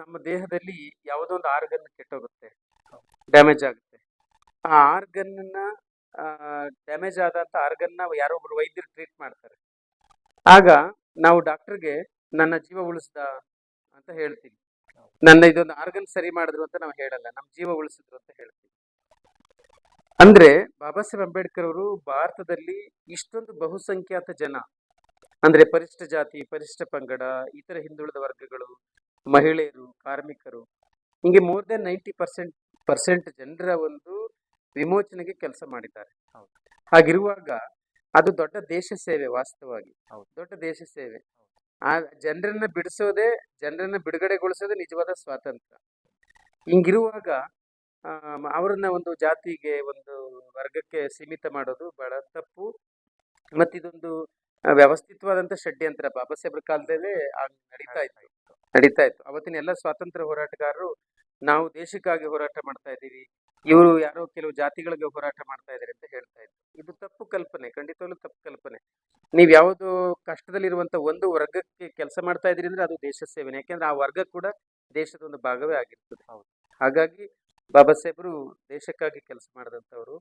ನಮ್ಮ ದೇಹದಲ್ಲಿ ಯಾವುದೋ ಒಂದು ಆರ್ಗನ್ ಕೆಟ್ಟೋಗುತ್ತೆ, ಡ್ಯಾಮೇಜ್ ಆಗುತ್ತೆ. ಆ ಆರ್ಗನ್ ಡ್ಯಾಮೇಜ್ ಆದಂತ ಆರ್ಗನ್ ಯಾರೋ ಒಬ್ರು ವೈದ್ಯರು ಟ್ರೀಟ್ ಮಾಡ್ತಾರೆ. ಆಗ ನಾವು ಡಾಕ್ಟರ್ಗೆ ನನ್ನ ಜೀವ ಉಳಿಸ್ದ ಅಂತ ಹೇಳ್ತೀವಿ. ನನ್ನ ಇದೊಂದು ಆರ್ಗನ್ ಸರಿ ಮಾಡಿದ್ರು ಅಂತ ನಾವು ಹೇಳಲ್ಲ, ನಮ್ಮ ಜೀವ ಉಳಿಸಿದ್ರು ಅಂತ ಹೇಳ್ತೀವಿ. ಅಂದ್ರೆ ಬಾಬಾ ಸಾಹೇಬ್ ಅಂಬೇಡ್ಕರ್ ಅವರು ಭಾರತದಲ್ಲಿ ಇಷ್ಟೊಂದು ಬಹುಸಂಖ್ಯಾತ ಜನ, ಅಂದ್ರೆ ಪರಿಶಿಷ್ಟ ಜಾತಿ, ಪರಿಶಿಷ್ಟ ಪಂಗಡ, ಇತರ ಹಿಂದುಳಿದ ವರ್ಗಗಳು, ಮಹಿಳೆಯರು, ಕಾರ್ಮಿಕರು, ಹಿಂಗೆ ಮೋರ್ ದೆನ್ 90% ಜನರ ಒಂದು ವಿಮೋಚನೆಗೆ ಕೆಲಸ ಮಾಡಿದ್ದಾರೆ. ಹಾಗಿರುವಾಗ ಅದು ದೊಡ್ಡ ದೇಶ ಸೇವೆ, ವಾಸ್ತವವಾಗಿ ದೊಡ್ಡ ದೇಶ ಸೇವೆ. ಆ ಜನರನ್ನ ಬಿಡಿಸೋದೇ, ಜನರನ್ನ ಬಿಡುಗಡೆಗೊಳಿಸೋದೇ ನಿಜವಾದ ಸ್ವಾತಂತ್ರ್ಯ. ಹಿಂಗಿರುವಾಗ ಅವ್ರನ್ನ ಒಂದು ಜಾತಿಗೆ, ಒಂದು ವರ್ಗಕ್ಕೆ ಸೀಮಿತ ಮಾಡೋದು ಬಹಳ ತಪ್ಪು. ಮತ್ತಿದೊಂದು ವ್ಯವಸ್ಥಿತವಾದಂತ ಷಡ್ಯಂತ್ರ ಬಾಬಾ ಸಾಹೇಬ್ರ ಕಾಲದಲ್ಲೇ ನಡೀತಾ ಇತ್ತು. ಅವತ್ತಿನ ಎಲ್ಲ ಸ್ವಾತಂತ್ರ್ಯ ಹೋರಾಟಗಾರರು ನಾವು ದೇಶಕ್ಕಾಗಿ ಹೋರಾಟ ಮಾಡ್ತಾ ಇದ್ದೀವಿ, ಇವರು ಯಾರೋ ಕೆಲವು ಜಾತಿಗಳಿಗೆ ಹೋರಾಟ ಮಾಡ್ತಾ ಇದ್ದಾರೆ ಅಂತ ಹೇಳ್ತಾ ಇದ್ರು. ಇದು ತಪ್ಪು ಕಲ್ಪನೆ, ಖಂಡಿತವಾಗ್ಲೂ ತಪ್ಪು ಕಲ್ಪನೆ. ನೀವ್ ಯಾವುದು ಕಷ್ಟದಲ್ಲಿರುವಂತ ಒಂದು ವರ್ಗಕ್ಕೆ ಕೆಲಸ ಮಾಡ್ತಾ ಇದ್ರಿ ಅಂದ್ರೆ ಅದು ದೇಶ ಸೇವೆನೆ, ಯಾಕೆಂದ್ರೆ ಆ ವರ್ಗ ಕೂಡ ದೇಶದ ಒಂದು ಭಾಗವೇ ಆಗಿರ್ತದೆ. ಹಾಗಾಗಿ ಬಾಬಾ ಸಾಹೇಬರು ದೇಶಕ್ಕಾಗಿ ಕೆಲಸ ಮಾಡಿದಂಥವ್ರು.